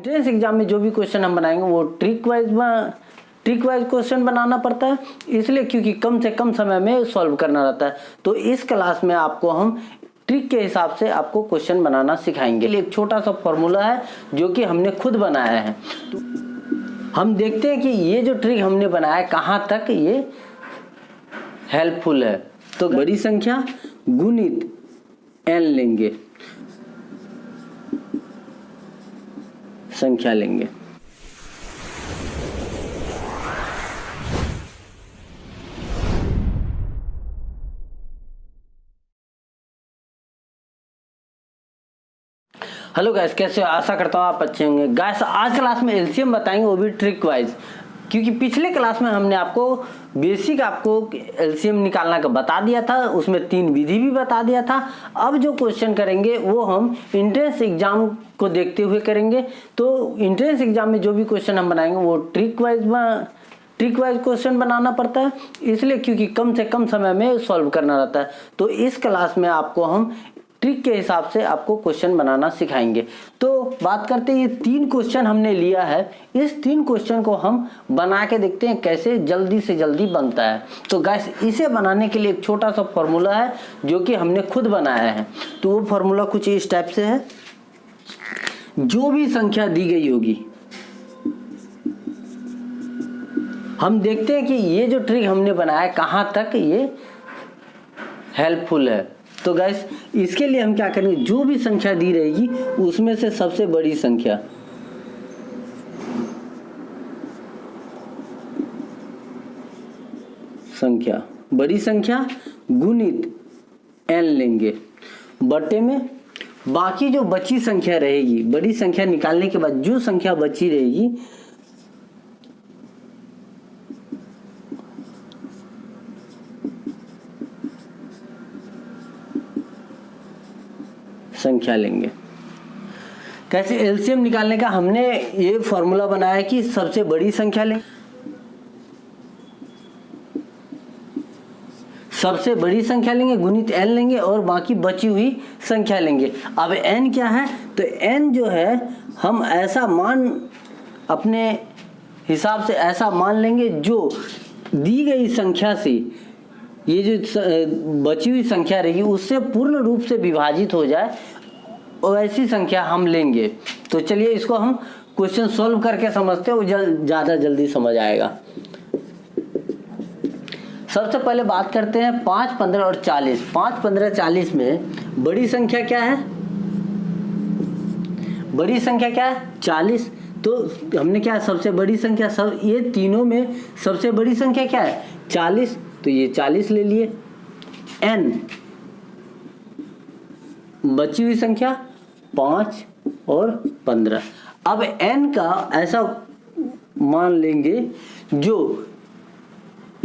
Entrance exam में जो भी क्वेश्चन हम बनाएंगे वो ट्रिक वाइज क्वेश्चन बनाना पड़ता है, इसलिए क्योंकि कम से कम समय में सॉल्व करना रहता है। तो इस क्लास में आपको हम ट्रिक के हिसाब से आपको क्वेश्चन बनाना सिखाएंगे। एक छोटा सा फॉर्मूला है जो कि हमने खुद बनाया है। तो हम देखते हैं कि ये जो ट्रिक हमने बनाया है कहाँ तक ये हेल्पफुल है। तो बड़ी संख्या गुणित n लेंगे, संख्या लेंगे। हेलो गैस, कैसे हो? आशा करता हूँ आप अच्छे होंगे। गैस आज क्लास में एलसीएम बताएंगे, वो भी ट्रिक वाइज, क्योंकि पिछले क्लास में हमने आपको बेसिक आपको एलसीएम निकालना का बता दिया था, उसमें 3 विधि भी बता दिया था। अब जो क्वेश्चन करेंगे वो हम एंट्रेंस एग्जाम को देखते हुए करेंगे। तो एंट्रेंस एग्जाम में जो भी क्वेश्चन हम बनाएंगे वो ट्रिक वाइज क्वेश्चन बनाना पड़ता है, इसलिए क्योंकि कम से कम समय में सॉल्व करना रहता है। तो इस क्लास में आपको हम ट्रिक के हिसाब से आपको क्वेश्चन बनाना सिखाएंगे। तो बात करते हैं, ये 3 क्वेश्चन हमने लिया है, इस 3 क्वेश्चन को हम बना के देखते हैं कैसे जल्दी से जल्दी बनता है। तो गाइस इसे बनाने के लिए एक छोटा सा फॉर्मूला है जो कि हमने खुद बनाया है। तो वो फॉर्मूला कुछ इस टाइप से है, जो भी संख्या दी गई होगी, हम देखते हैं कि ये जो ट्रिक हमने बनाया है कहाँ तक ये हेल्पफुल है। तो गाइस इसके लिए हम क्या करेंगे, जो भी संख्या दी रहेगी उसमें से सबसे बड़ी बड़ी संख्या गुणित n लेंगे, बटे में बाकी जो बची संख्या रहेगी, बड़ी संख्या निकालने के बाद जो संख्या बची रहेगी संख्या लेंगे। कैसे एलसीएम निकालने का हमने ये फॉर्मूला बनाया कि सबसे बड़ी संख्या लेंगे, गुणित n लेंगे और बाकी बची हुई संख्या लेंगे। अब n क्या है, तो n जो है हम ऐसा मान अपने हिसाब से ऐसा मान लेंगे जो दी गई संख्या से, ये जो बची हुई संख्या रहेगी उससे पूर्ण रूप से विभाजित हो जाए और ऐसी संख्या हम लेंगे। तो चलिए इसको हम क्वेश्चन सॉल्व करके समझते हैं, वो ज़्यादा जल्दी समझ आएगा। सबसे पहले बात करते हैं 5, 15 और 40। 5, 15, 40 में बड़ी संख्या क्या है? बड़ी संख्या क्या है? 40। तो हमने क्या, सबसे बड़ी संख्या, सब ये तीनों में सबसे बड़ी संख्या क्या है? 40। तो ये 40 ले लिए। n बची हुई संख्या 5 और 15। अब n का ऐसा मान लेंगे जो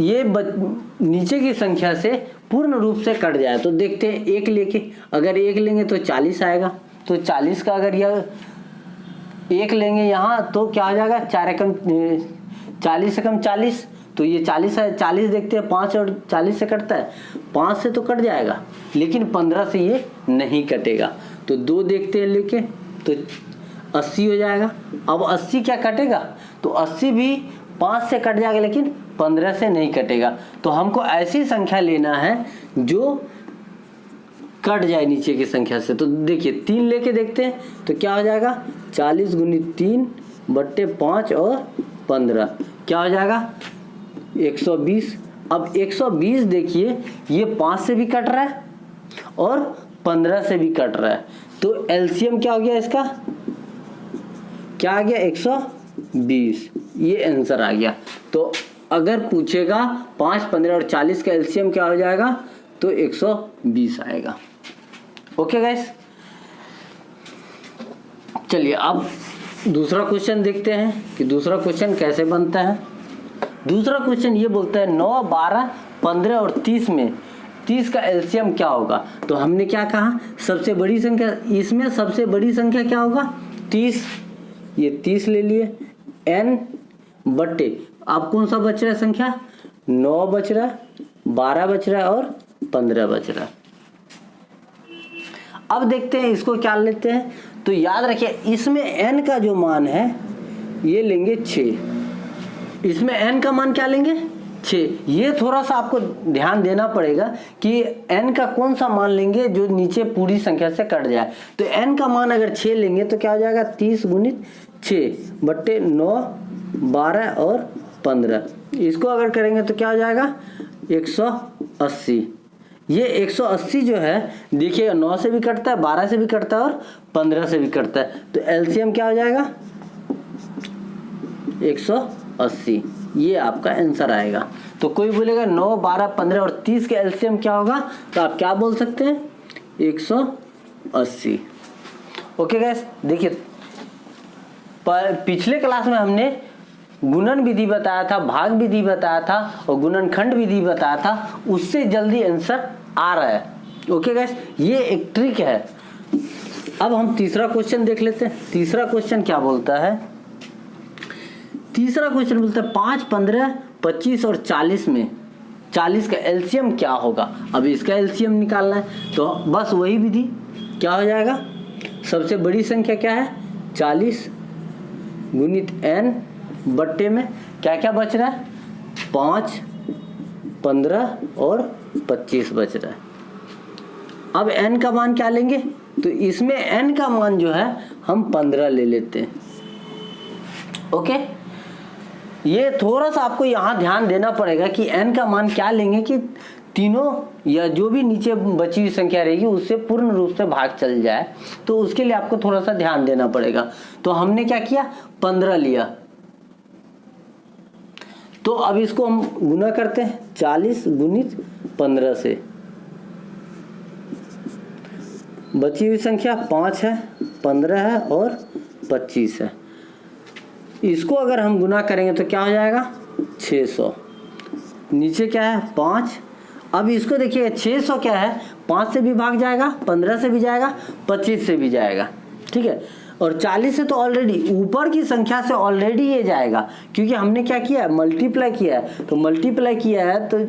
ये नीचे की संख्या से पूर्ण रूप से कट जाए। तो देखते हैं 1 लेके, अगर 1 लेंगे तो 40 आएगा। तो 40 का अगर यह 1 लेंगे यहाँ तो क्या हो जाएगा, 4 एकम 40 से कम 40। तो ये 40 है, 40 देखते हैं 5 और 40 से कटता है, 5 से तो कट जाएगा लेकिन 15 से ये नहीं कटेगा। तो 2 देखते हैं लेके, तो 80 हो जाएगा। अब 80 क्या कटेगा, तो 80 भी 5 से कट जाएगा लेकिन 15 से नहीं कटेगा। तो हमको ऐसी संख्या लेना है जो कट जाए नीचे की संख्या से। तो देखिए 3 लेके देखते हैं तो क्या हो जाएगा, 40 गुणित 3 बट्टे 5 और 15 क्या हो जाएगा, 120। अब 120 देखिए ये 5 से भी कट रहा है और 15 से भी कट रहा है। तो एलसीएम क्या हो गया इसका, क्या आ गया, 120। ये आंसर आ गया। तो अगर पूछेगा 5, 15 और 40 का एलसीएम क्या हो जाएगा, तो 120 आएगा। ओके गाइस, चलिए अब दूसरा क्वेश्चन देखते हैं कि दूसरा क्वेश्चन कैसे बनता है। दूसरा क्वेश्चन ये बोलता है 9, 12, 15 और 30 में 30 का एलसीएम क्या होगा। तो हमने क्या कहा, सबसे बड़ी संख्या, इसमें सबसे बड़ी संख्या क्या होगा, 30। ये 30 ले लिए, n बट्टे अब कौन सा बच रहा है संख्या, 9 बच रहा है, 12 बच रहा है और 15 बच रहा है। अब देखते हैं इसको क्या लेते हैं, तो याद रखिए इसमें n का जो मान है ये लेंगे 6, इसमें n का मान क्या लेंगे 6। ये थोड़ा सा आपको ध्यान देना पड़ेगा कि n का कौन सा मान लेंगे जो नीचे पूरी संख्या से कट जाए। तो n का मान अगर 6 लेंगे तो क्या हो जाएगा 30 गुणित 6 बट्टे 9, 12 और 15। इसको अगर करेंगे तो क्या हो जाएगा 180। ये 180 जो है देखिएगा 9 से भी कटता है, 12 से भी कटता है और 15 से भी कटता है। तो एलसीएम क्या हो जाएगा 180। ये आपका आंसर आएगा। तो कोई बोलेगा 9, 12, 15 और 30 के एलसीएम क्या होगा, तो आप क्या बोल सकते हैं 180। ओके गाइस, देखिए पिछले क्लास में हमने गुणन विधि बताया था, भाग विधि बताया था और गुणनखंड विधि बताया था, उससे जल्दी आंसर आ रहा है। ओके गाइस, ये एक ट्रिक है। अब हम तीसरा क्वेश्चन देख लेते हैं। तीसरा क्वेश्चन क्या बोलता है, तीसरा क्वेश्चन बोलता है 5, 15, 25 और 40 में 40 का एलसीएम क्या होगा। अब इसका एलसीएम निकालना है तो बस वही विधि, क्या हो जाएगा सबसे बड़ी संख्या क्या है 40 गुणित n बट्टे में क्या क्या बच रहा है 5, 15 और 25 बच रहा है। अब n का मान क्या लेंगे, तो इसमें n का मान जो है हम 15 ले लेते हैं। ओके, ये थोड़ा सा आपको यहाँ ध्यान देना पड़ेगा कि n का मान क्या लेंगे कि तीनों या जो भी नीचे बची हुई संख्या रहेगी उससे पूर्ण रूप से भाग चल जाए, तो उसके लिए आपको थोड़ा सा ध्यान देना पड़ेगा। तो हमने क्या किया 15 लिया, तो अब इसको हम गुना करते हैं 40 गुणित 15 से, बची हुई संख्या 5 है, 15 है और 25 है। इसको अगर हम गुना करेंगे तो क्या हो जाएगा 600। नीचे क्या है 5। अब इसको देखिए 600 क्या है 5 से भी भाग जाएगा, 15 से भी जाएगा, 25 से भी जाएगा, ठीक है। और 40 से तो ऑलरेडी ऊपर की संख्या से ऑलरेडी ये जाएगा, क्योंकि हमने क्या किया है मल्टीप्लाई किया है। तो मल्टीप्लाई किया है तो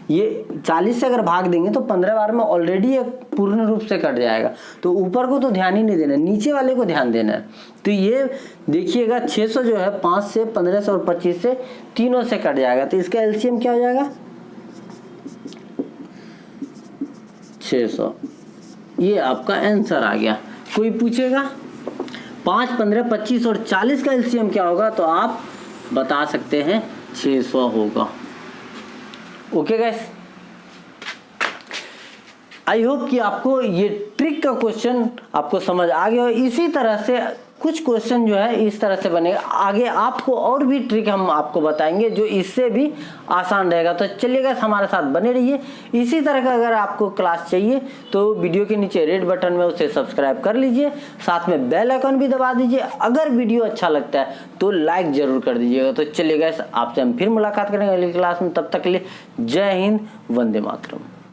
ये 40 से अगर भाग देंगे तो 15 बार में ऑलरेडी ये पूर्ण रूप से कट जाएगा। तो ऊपर को तो ध्यान ही नहीं देना, नीचे वाले को ध्यान देना है। तो ये देखिएगा 600 जो है 5 से, 15 से और 25 से तीनों से कट जाएगा। तो इसका एलसीएम क्या हो जाएगा 600। ये आपका आंसर आ गया। कोई पूछेगा 5, 15, 25 और 40 का एलसीएम क्या होगा, तो आप बता सकते हैं 600 होगा। ओके गाइस, आई होप कि आपको ये ट्रिक का क्वेश्चन आपको समझ आ गया हो। इसी तरह से कुछ क्वेश्चन जो है इस तरह से बनेगा। आगे आपको और भी ट्रिक हम आपको बताएंगे जो इससे भी आसान रहेगा। तो चलिए गाइस हमारे साथ बने रहिए। इसी तरह का अगर आपको क्लास चाहिए तो वीडियो के नीचे रेड बटन में उसे सब्सक्राइब कर लीजिए, साथ में बेल आइकन भी दबा दीजिए। अगर वीडियो अच्छा लगता है तो लाइक जरूर कर दीजिएगा। तो चलिए गाइस आपसे हम फिर मुलाकात करेंगे अगली क्लास में। तब तक के लिए जय हिंद, वंदे मातरम।